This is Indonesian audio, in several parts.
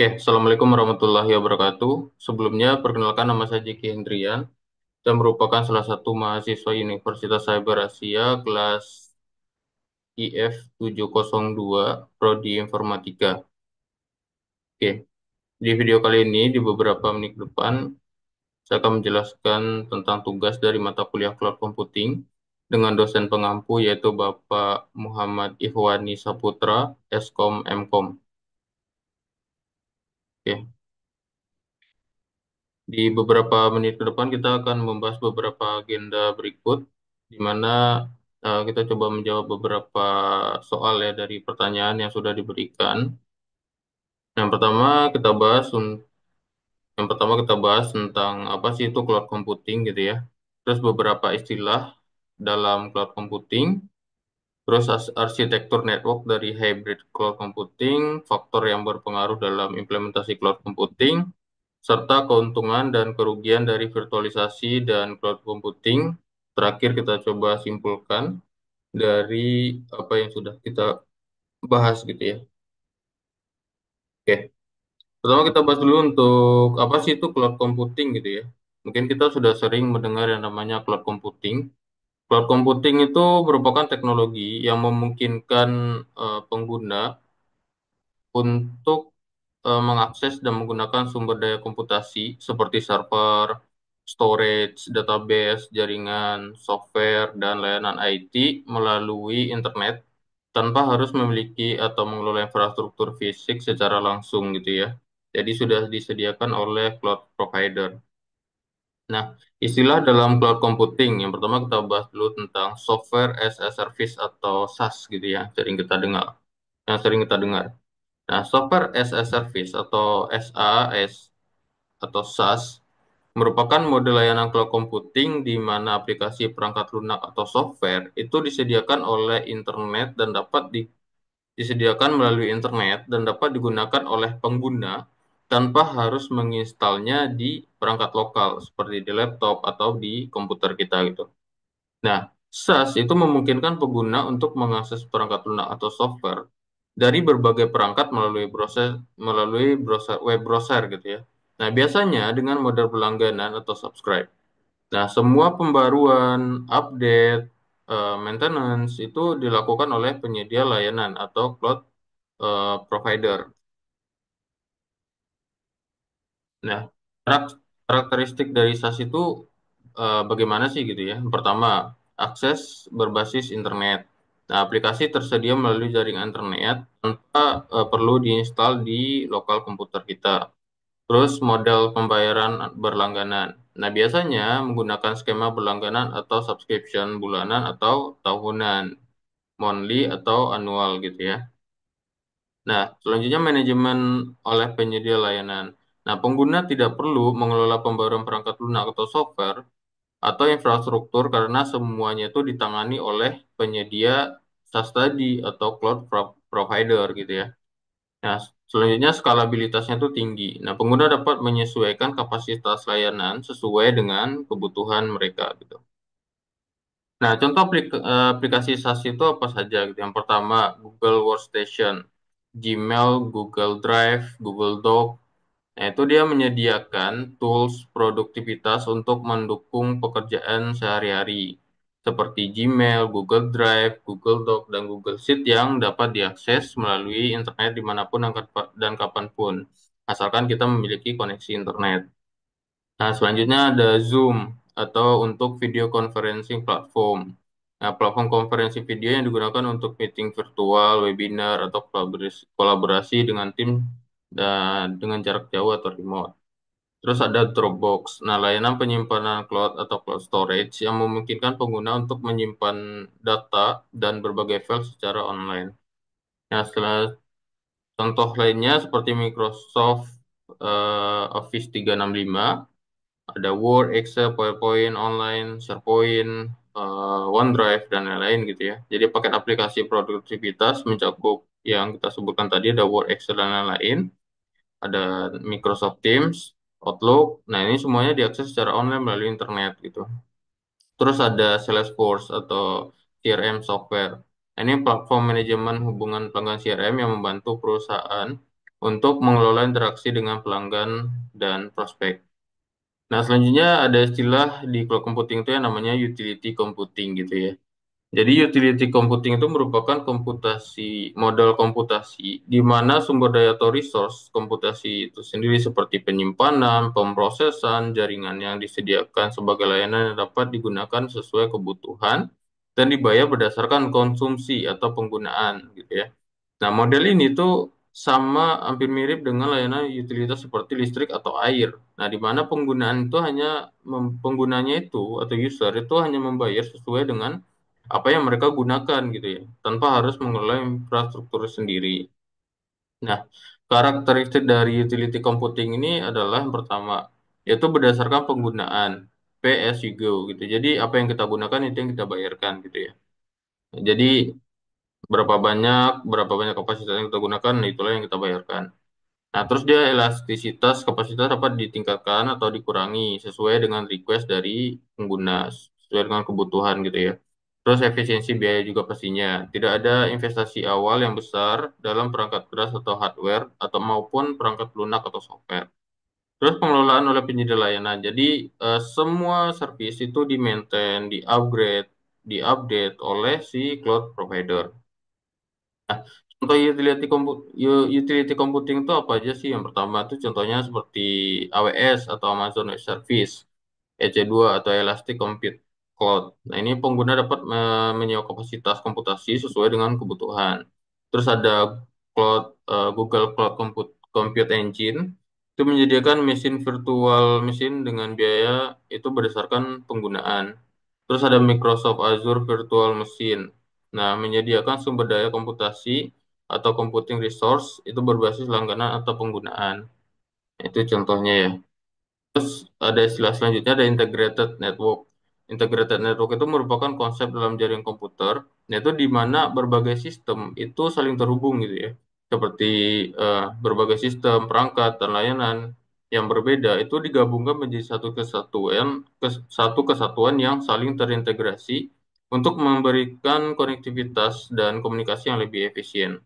Oke, Assalamualaikum warahmatullahi wabarakatuh. Sebelumnya, perkenalkan nama saya Jeki Hendrian. Saya merupakan salah satu mahasiswa Universitas Cyber Asia kelas IF 702, Prodi Informatika. Oke, di video kali ini, di beberapa menit ke depan, saya akan menjelaskan tentang tugas dari mata kuliah Cloud Computing dengan dosen pengampu yaitu Bapak Muhammad Ikhwani Saputra, Eskom Mkom. Oke. Di beberapa menit ke depan kita akan membahas beberapa agenda berikut, di mana kita coba menjawab beberapa soal ya dari pertanyaan yang sudah diberikan. Yang pertama kita bahas, yang pertama kita bahas tentang apa sih itu cloud computing gitu ya. Terus beberapa istilah dalam cloud computing, terus arsitektur network dari hybrid cloud computing, faktor yang berpengaruh dalam implementasi cloud computing, serta keuntungan dan kerugian dari virtualisasi dan cloud computing. Terakhir kita coba simpulkan dari apa yang sudah kita bahas gitu ya. Oke, pertama kita bahas dulu untuk apa sih itu cloud computing gitu ya. Mungkin kita sudah sering mendengar yang namanya cloud computing. Cloud computing itu merupakan teknologi yang memungkinkan pengguna untuk mengakses dan menggunakan sumber daya komputasi seperti server, storage, database, jaringan, software, dan layanan IT melalui internet tanpa harus memiliki atau mengelola infrastruktur fisik secara langsung gitu ya. Jadi sudah disediakan oleh cloud provider. Nah, istilah dalam cloud computing yang pertama kita bahas dulu tentang software as a service atau SaaS gitu ya, sering kita dengar. Nah, software as a service atau SaaS atau SaaS merupakan model layanan cloud computing di mana aplikasi perangkat lunak atau software itu disediakan melalui internet dan dapat digunakan oleh pengguna tanpa harus menginstalnya di perangkat lokal seperti di laptop atau di komputer kita gitu. Nah, SaaS itu memungkinkan pengguna untuk mengakses perangkat lunak atau software dari berbagai perangkat melalui web browser gitu ya. Nah, biasanya dengan model berlangganan atau subscribe. Nah, semua pembaruan, update, maintenance itu dilakukan oleh penyedia layanan atau cloud provider. Nah, karakteristik dari SaaS itu bagaimana sih gitu ya? Yang pertama, akses berbasis internet. Nah, aplikasi tersedia melalui jaringan internet tanpa perlu diinstal di lokal komputer kita. Terus model pembayaran berlangganan. Nah, biasanya menggunakan skema berlangganan atau subscription bulanan atau tahunan, monthly atau annual gitu ya. Nah, selanjutnya manajemen oleh penyedia layanan. Nah, pengguna tidak perlu mengelola pembaruan perangkat lunak atau software atau infrastruktur karena semuanya itu ditangani oleh penyedia SaaS tadi atau provider gitu ya. Nah, selanjutnya skalabilitasnya itu tinggi. Nah, pengguna dapat menyesuaikan kapasitas layanan sesuai dengan kebutuhan mereka gitu. Nah, contoh aplikasi SaaS itu apa saja gitu. Yang pertama, Google Workstation, Gmail, Google Drive, Google Doc. Nah, itu dia menyediakan tools produktivitas untuk mendukung pekerjaan sehari-hari, seperti Gmail, Google Drive, Google Doc, dan Google Sheet yang dapat diakses melalui internet dimanapun dan kapanpun, asalkan kita memiliki koneksi internet. Nah, selanjutnya ada Zoom atau untuk video conferencing platform. Nah, platform konferensi video yang digunakan untuk meeting virtual, webinar, atau kolaborasi dengan tim dan dengan jarak jauh atau remote. Terus ada Dropbox. Nah, layanan penyimpanan cloud atau cloud storage yang memungkinkan pengguna untuk menyimpan data dan berbagai file secara online. Nah, setelah contoh lainnya seperti Microsoft Office 365, ada Word, Excel, PowerPoint, online, SharePoint, OneDrive, dan lain-lain gitu ya. Jadi paket aplikasi produktivitas mencakup yang kita sebutkan tadi ada Word, Excel, dan lain-lain. Ada Microsoft Teams, Outlook. Nah, ini semuanya diakses secara online melalui internet gitu. Terus ada Salesforce atau CRM software. Nah, ini platform manajemen hubungan pelanggan CRM yang membantu perusahaan untuk mengelola interaksi dengan pelanggan dan prospek. Nah, selanjutnya ada istilah di cloud computing itu yang namanya utility computing gitu ya. Jadi utility computing itu merupakan model komputasi di mana sumber daya atau resource komputasi itu sendiri seperti penyimpanan, pemrosesan, jaringan yang disediakan sebagai layanan yang dapat digunakan sesuai kebutuhan dan dibayar berdasarkan konsumsi atau penggunaan gitu ya. Nah, model ini tuh sama hampir mirip dengan layanan utilitas seperti listrik atau air. Nah, di mana penggunaan itu penggunanya itu atau user itu hanya membayar sesuai dengan apa yang mereka gunakan gitu ya, tanpa harus mengelola infrastruktur sendiri. Nah, karakteristik dari utility computing ini adalah yang pertama, yaitu berdasarkan penggunaan pay as you go gitu. Jadi apa yang kita gunakan itu yang kita bayarkan gitu ya. Jadi berapa banyak kapasitas yang kita gunakan, itulah yang kita bayarkan. Nah, terus dia elastisitas kapasitas dapat ditingkatkan atau dikurangi sesuai dengan request dari pengguna, sesuai dengan kebutuhan gitu ya. Terus efisiensi biaya juga pastinya. Tidak ada investasi awal yang besar dalam perangkat keras atau hardware atau maupun perangkat lunak atau software. Terus pengelolaan oleh penyedia layanan. Jadi semua service itu di-maintain, di-upgrade, di-update oleh si cloud provider. Nah, contoh utility computing itu apa aja sih? Yang pertama itu contohnya seperti AWS atau Amazon Web Service, EC2 atau Elastic Compute Cloud. Nah, ini pengguna dapat menyewa kapasitas komputasi sesuai dengan kebutuhan. Terus ada Google Cloud Compute Engine itu menyediakan mesin virtual mesin dengan biaya itu berdasarkan penggunaan. Terus ada Microsoft Azure Virtual Machine. Nah, menyediakan sumber daya komputasi atau computing resource itu berbasis langganan atau penggunaan. Itu contohnya ya. Ada istilah selanjutnya ada integrated network. Integrated network itu merupakan konsep dalam jaringan komputer, yaitu di mana berbagai sistem itu saling terhubung gitu ya. Seperti berbagai sistem, perangkat, dan layanan yang berbeda itu digabungkan menjadi satu kesatuan yang saling terintegrasi untuk memberikan konektivitas dan komunikasi yang lebih efisien.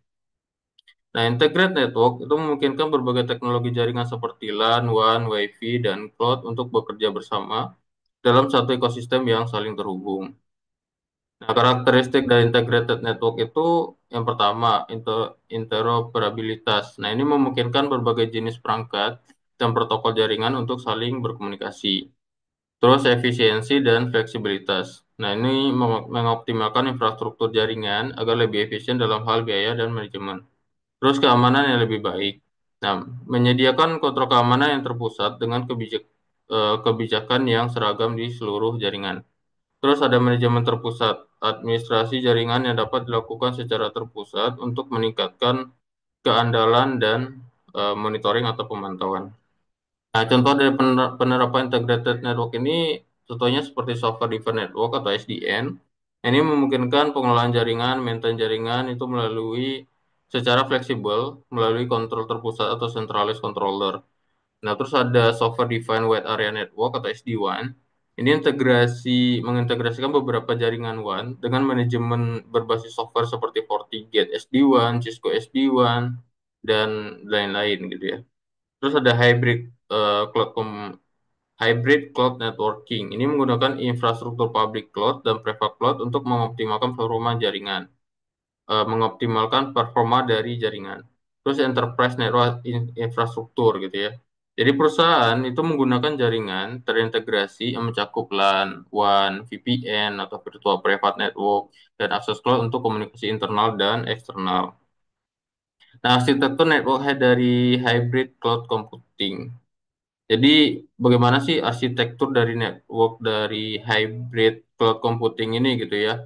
Nah, integrated network itu memungkinkan berbagai teknologi jaringan seperti LAN, WAN, WiFi, dan cloud untuk bekerja bersama dalam satu ekosistem yang saling terhubung. Nah, karakteristik dari integrated network itu yang pertama, interoperabilitas. Nah, ini memungkinkan berbagai jenis perangkat dan protokol jaringan untuk saling berkomunikasi. Terus efisiensi dan fleksibilitas. Nah, ini mengoptimalkan infrastruktur jaringan agar lebih efisien dalam hal biaya dan manajemen. Terus keamanan yang lebih baik. Nah, menyediakan kontrol keamanan yang terpusat dengan kebijakan yang seragam di seluruh jaringan. Terus ada manajemen terpusat, administrasi jaringan yang dapat dilakukan secara terpusat untuk meningkatkan keandalan dan monitoring atau pemantauan. Nah, contoh dari penerapan integrated network ini, contohnya seperti software defined network atau SDN. Ini memungkinkan pengelolaan jaringan, maintain jaringan itu secara fleksibel melalui kontrol terpusat atau centralized controller. Nah, terus ada software defined wide area network atau SD-WAN. Ini mengintegrasikan beberapa jaringan WAN dengan manajemen berbasis software seperti FortiGate SD-WAN, Cisco SD-WAN, dan lain-lain gitu ya. Terus ada hybrid cloud networking. Ini menggunakan infrastruktur public cloud dan private cloud untuk mengoptimalkan performa dari jaringan. Terus enterprise network infrastruktur gitu ya. Jadi perusahaan itu menggunakan jaringan terintegrasi yang mencakup LAN, WAN, VPN atau virtual private network dan akses cloud untuk komunikasi internal dan eksternal. Nah, arsitektur network dari hybrid cloud computing. Jadi bagaimana sih arsitektur dari network dari hybrid cloud computing ini gitu ya?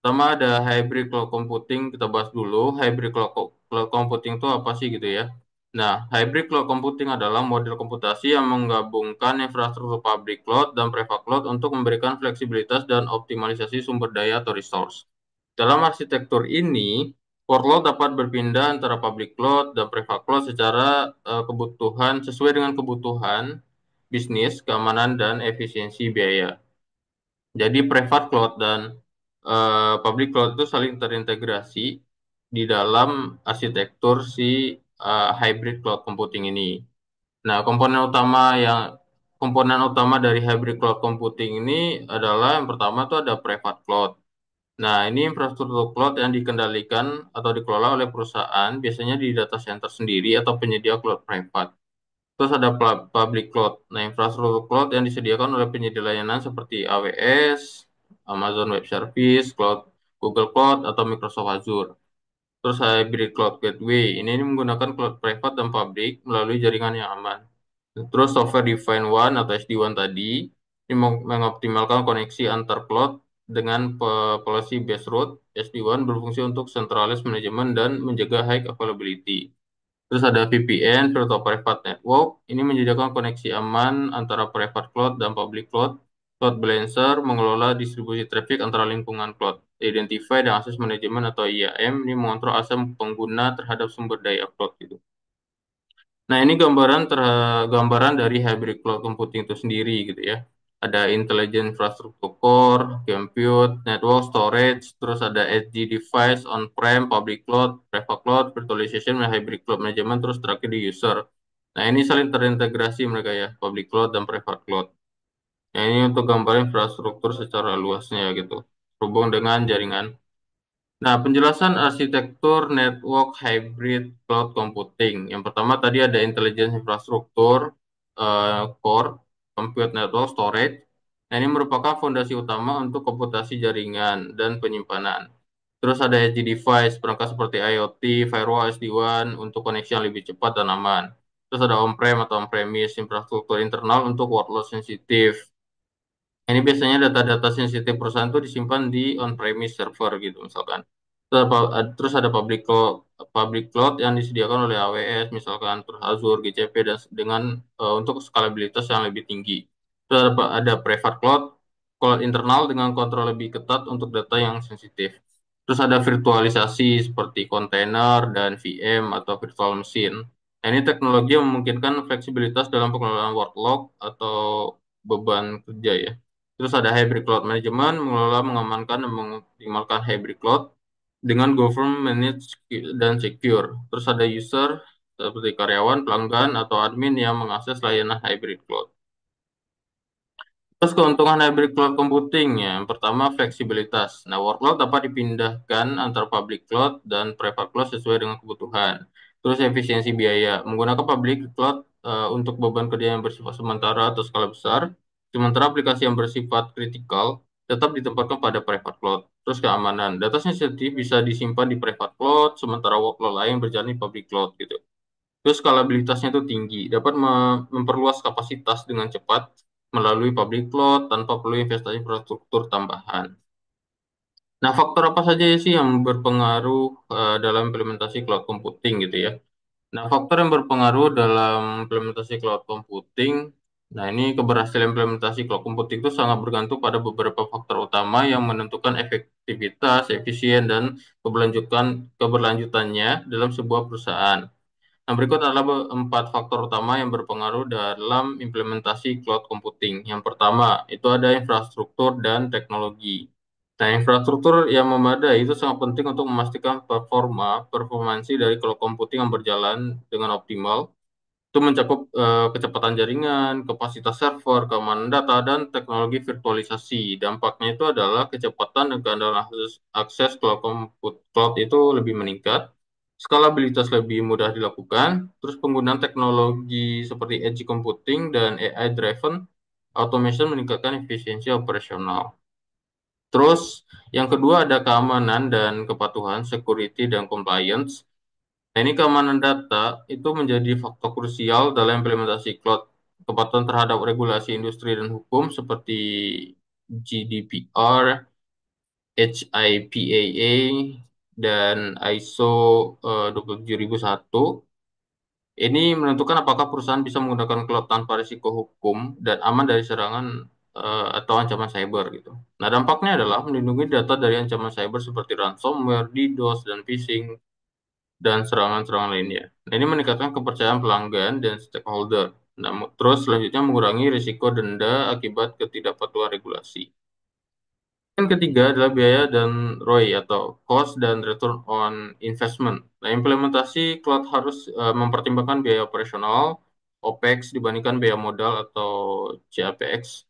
Pertama ada hybrid cloud computing, kita bahas dulu. Cloud computing itu apa sih gitu ya? Nah, hybrid cloud computing adalah model komputasi yang menggabungkan infrastruktur public cloud dan private cloud untuk memberikan fleksibilitas dan optimalisasi sumber daya atau resource. Dalam arsitektur ini, workload dapat berpindah antara public cloud dan private cloud secara sesuai dengan kebutuhan bisnis, keamanan, dan efisiensi biaya. Jadi private cloud dan public cloud itu saling terintegrasi di dalam arsitektur si hybrid cloud computing ini. Nah, komponen utama dari hybrid cloud computing ini adalah yang pertama itu ada private cloud. Nah, ini infrastruktur cloud yang dikendalikan atau dikelola oleh perusahaan, biasanya di data center sendiri atau penyedia cloud private. Terus ada public cloud. Nah, infrastruktur cloud yang disediakan oleh penyedia layanan seperti AWS, Amazon Web Service, Google Cloud, atau Microsoft Azure. Terus hybrid cloud gateway. Ini menggunakan cloud private dan public melalui jaringan yang aman. Terus software defined one atau SD-WAN tadi ini mengoptimalkan koneksi antar cloud dengan policy based route. SD-WAN berfungsi untuk centralized management dan menjaga high availability. Terus ada VPN, Virtual Private Network. Ini menyediakan koneksi aman antara private cloud dan public cloud. Cloud Balancer mengelola distribusi traffic antara lingkungan cloud. Identify dan Access Management atau IAM ini mengontrol akses pengguna terhadap sumber daya cloud gitu. Nah, ini gambaran dari hybrid cloud computing itu sendiri gitu ya. Ada intelligent infrastructure core, compute, network storage, terus ada edge device, on-prem, public cloud, private cloud, virtualization, dan hybrid cloud management, terus terakhir di user. Nah, ini saling terintegrasi mereka ya, public cloud dan private cloud. Nah, ini untuk gambar infrastruktur secara luasnya gitu. Hubung dengan jaringan. Nah, penjelasan arsitektur network hybrid cloud computing. Yang pertama tadi ada intelligence infrastruktur, core, compute network, storage. Nah, ini merupakan fondasi utama untuk komputasi jaringan dan penyimpanan. Terus ada edge device, perangkat seperti IoT, firewall, SD-WAN untuk koneksi yang lebih cepat dan aman. Terus ada on-prem atau on-premise, infrastruktur internal untuk workload sensitif. Ini biasanya data-data sensitif perusahaan itu disimpan di on-premise server gitu misalkan. Terus ada public cloud yang disediakan oleh AWS misalkan, terus Azure, GCP dan dengan untuk skalabilitas yang lebih tinggi. Terus ada private cloud, cloud internal dengan kontrol lebih ketat untuk data yang sensitif. Terus ada virtualisasi seperti kontainer dan VM atau virtual machine. Nah, ini teknologi yang memungkinkan fleksibilitas dalam pengelolaan workload atau beban kerja ya. Terus ada hybrid cloud management, mengelola, mengamankan, dan mengoptimalkan hybrid cloud dengan government managed dan secure. Terus ada user seperti karyawan, pelanggan, atau admin yang mengakses layanan hybrid cloud. Terus keuntungan hybrid cloud computing ya, yang pertama fleksibilitas. Nah, workload dapat dipindahkan antar public cloud dan private cloud sesuai dengan kebutuhan. Terus efisiensi biaya, menggunakan public cloud untuk beban kerja yang bersifat sementara atau skala besar, sementara aplikasi yang bersifat kritikal tetap ditempatkan pada private cloud. Terus keamanan, data sensitif bisa disimpan di private cloud, sementara workload lain berjalan di public cloud gitu. Terus skalabilitasnya itu tinggi, dapat memperluas kapasitas dengan cepat melalui public cloud tanpa perlu investasi infrastruktur tambahan. Nah, faktor apa saja sih yang berpengaruh dalam implementasi cloud computing gitu ya? Nah, faktor yang berpengaruh dalam implementasi cloud computing, nah ini keberhasilan implementasi cloud computing itu sangat bergantung pada beberapa faktor utama yang menentukan efektivitas, efisien, dan keberlanjutannya dalam sebuah perusahaan. Nah, berikut adalah empat faktor utama yang berpengaruh dalam implementasi cloud computing. Yang pertama, itu ada infrastruktur dan teknologi. Nah, infrastruktur yang memadai itu sangat penting untuk memastikan performansi dari cloud computing yang berjalan dengan optimal. Itu mencakup kecepatan jaringan, kapasitas server, keamanan data, dan teknologi virtualisasi. Dampaknya itu adalah kecepatan dan keandalan akses cloud itu lebih meningkat, skalabilitas lebih mudah dilakukan, terus penggunaan teknologi seperti edge computing dan AI-driven automation meningkatkan efisiensi operasional. Terus yang kedua ada keamanan dan kepatuhan, security dan compliance. Nah, ini keamanan data itu menjadi faktor krusial dalam implementasi cloud. Kepatuhan terhadap regulasi industri dan hukum seperti GDPR, HIPAA, dan ISO 27001 ini menentukan apakah perusahaan bisa menggunakan cloud tanpa risiko hukum dan aman dari serangan atau ancaman cyber gitu. Nah, dampaknya adalah melindungi data dari ancaman cyber seperti ransomware, DDoS, dan phishing, dan serangan-serangan lainnya. Nah, ini meningkatkan kepercayaan pelanggan dan stakeholder. Nah, terus selanjutnya mengurangi risiko denda akibat ketidakpatuhan regulasi. ketiga adalah biaya dan ROI atau cost dan return on investment. Nah, implementasi cloud harus mempertimbangkan biaya operasional, OPEX dibandingkan biaya modal atau CAPEX.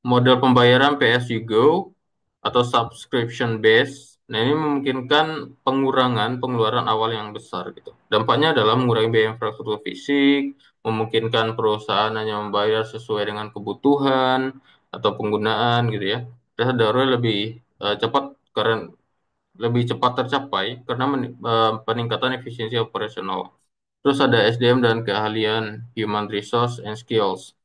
Model pembayaran pay as you go atau subscription base. Nah, ini memungkinkan pengurangan pengeluaran awal yang besar gitu. Dampaknya adalah mengurangi biaya infrastruktur fisik, memungkinkan perusahaan hanya membayar sesuai dengan kebutuhan atau penggunaan gitu ya. Dan darurat lebih cepat karena lebih cepat tercapai karena peningkatan efisiensi operasional. Terus ada SDM dan keahlian human resource and skills.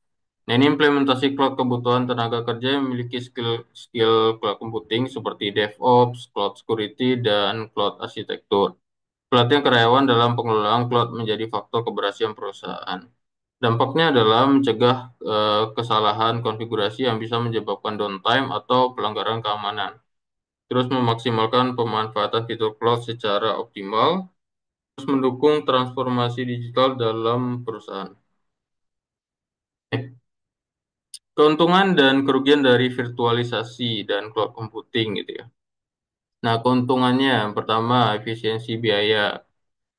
Nah, ini implementasi cloud kebutuhan tenaga kerja yang memiliki skill cloud computing seperti DevOps, cloud security, dan cloud arsitektur. Pelatihan karyawan dalam pengelolaan cloud menjadi faktor keberhasilan perusahaan. Dampaknya adalah mencegah kesalahan konfigurasi yang bisa menyebabkan downtime atau pelanggaran keamanan. Terus memaksimalkan pemanfaatan fitur cloud secara optimal, terus mendukung transformasi digital dalam perusahaan. Keuntungan dan kerugian dari virtualisasi dan cloud computing gitu ya. Nah, keuntungannya yang pertama efisiensi biaya.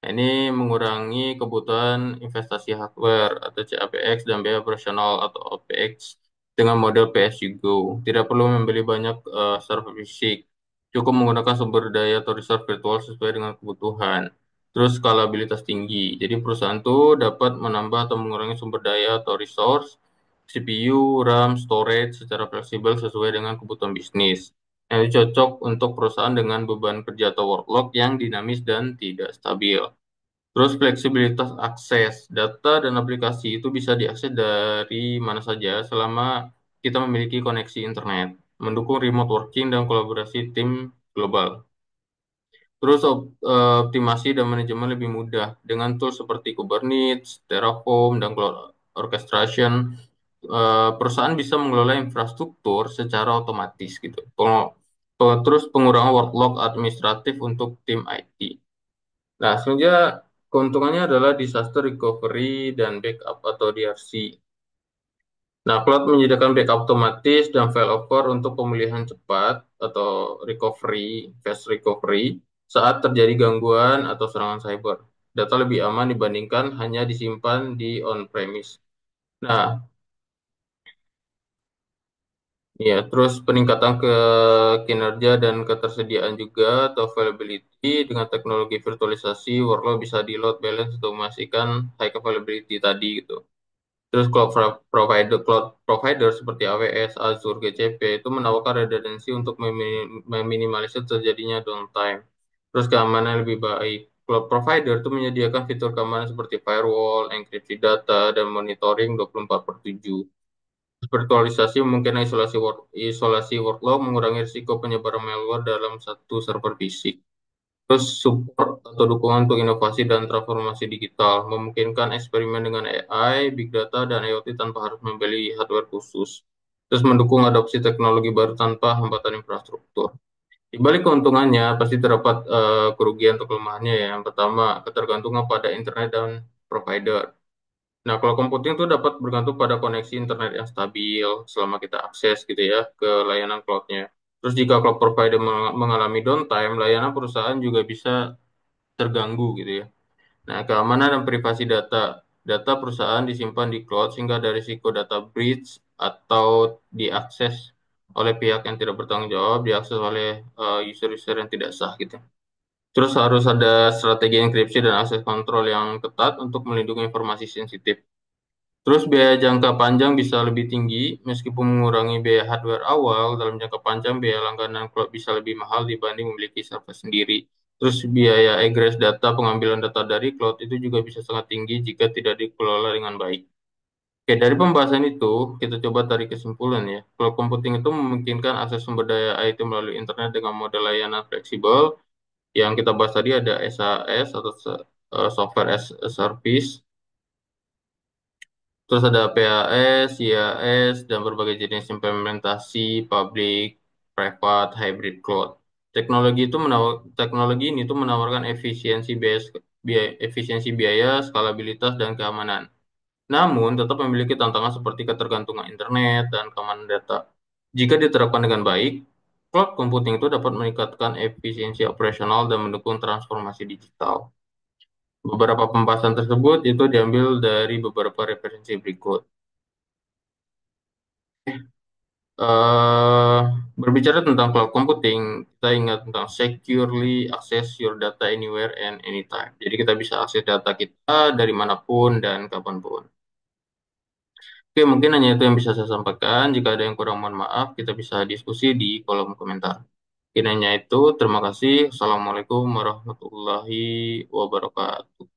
Nah, ini mengurangi kebutuhan investasi hardware atau CAPEX dan biaya operasional atau OPEX dengan model pay as you go. Tidak perlu membeli banyak server fisik. Cukup menggunakan sumber daya atau resource virtual sesuai dengan kebutuhan. Terus skalabilitas tinggi. Jadi perusahaan tuh dapat menambah atau mengurangi sumber daya atau resource, CPU, RAM, storage secara fleksibel sesuai dengan kebutuhan bisnis. Yang cocok untuk perusahaan dengan beban kerja atau workload yang dinamis dan tidak stabil. Terus fleksibilitas akses data dan aplikasi itu bisa diakses dari mana saja selama kita memiliki koneksi internet, mendukung remote working dan kolaborasi tim global. Terus optimasi dan manajemen lebih mudah dengan tools seperti Kubernetes, Terraform, dan Cloud Orchestration. Perusahaan bisa mengelola infrastruktur secara otomatis gitu. Terus pengurangan workload administratif untuk tim IT. Nah, selanjutnya keuntungannya adalah disaster recovery dan backup atau DRC. Nah, cloud menyediakan backup otomatis dan failover untuk pemulihan cepat atau fast recovery saat terjadi gangguan atau serangan cyber. Data lebih aman dibandingkan hanya disimpan di on-premise. Nah, ya, terus peningkatan ke kinerja dan ketersediaan juga atau availability dengan teknologi virtualisasi, workload bisa di load balance untuk memastikan high availability tadi gitu. Terus cloud provider seperti AWS, Azure, GCP itu menawarkan redundancy untuk meminimalisir terjadinya downtime. Terus keamanan lebih baik. Cloud provider itu menyediakan fitur keamanan seperti firewall, enkripsi data, dan monitoring 24/7. Virtualisasi memungkinkan isolasi workload, mengurangi risiko penyebaran malware dalam satu server fisik. Terus support atau dukungan untuk inovasi dan transformasi digital, memungkinkan eksperimen dengan AI, big data, dan IoT tanpa harus membeli hardware khusus. Terus mendukung adopsi teknologi baru tanpa hambatan infrastruktur. Di balik keuntungannya pasti terdapat kerugian atau kelemahannya ya. Yang pertama, ketergantungan pada internet dan provider. Nah, kalau computing itu dapat bergantung pada koneksi internet yang stabil selama kita akses gitu ya ke layanan cloud-nya. Terus jika cloud provider mengalami downtime, layanan perusahaan juga bisa terganggu gitu ya. Nah, keamanan dan privasi data. Data perusahaan disimpan di cloud sehingga ada risiko data breach atau diakses oleh pihak yang tidak bertanggung jawab, diakses oleh user-user yang tidak sah gitu. Terus harus ada strategi enkripsi dan akses kontrol yang ketat untuk melindungi informasi sensitif. Terus biaya jangka panjang bisa lebih tinggi, meskipun mengurangi biaya hardware awal, dalam jangka panjang biaya langganan cloud bisa lebih mahal dibanding memiliki server sendiri. Terus biaya egress data, pengambilan data dari cloud itu juga bisa sangat tinggi jika tidak dikelola dengan baik. Oke, dari pembahasan itu, kita coba tarik kesimpulan ya. Cloud computing itu memungkinkan akses sumber daya IT melalui internet dengan model layanan fleksibel. Yang kita bahas tadi ada SaaS atau Software as a Service. Terus ada PAS, IaaS, dan berbagai jenis implementasi public, private, hybrid cloud. Teknologi ini tuh menawarkan efisiensi biaya, skalabilitas, dan keamanan. Namun, tetap memiliki tantangan seperti ketergantungan internet dan keamanan data. Jika diterapkan dengan baik, Cloud computing itu dapat meningkatkan efisiensi operasional dan mendukung transformasi digital. Beberapa pembahasan tersebut itu diambil dari beberapa referensi berikut. Eh, Berbicara tentang cloud computing, kita ingat tentang securely access your data anywhere and anytime. Jadi kita bisa akses data kita dari manapun dan kapanpun. Oke, mungkin hanya itu yang bisa saya sampaikan. Jika ada yang kurang, mohon maaf. Kita bisa diskusi di kolom komentar. Mungkin hanya itu. Terima kasih. Assalamualaikum warahmatullahi wabarakatuh.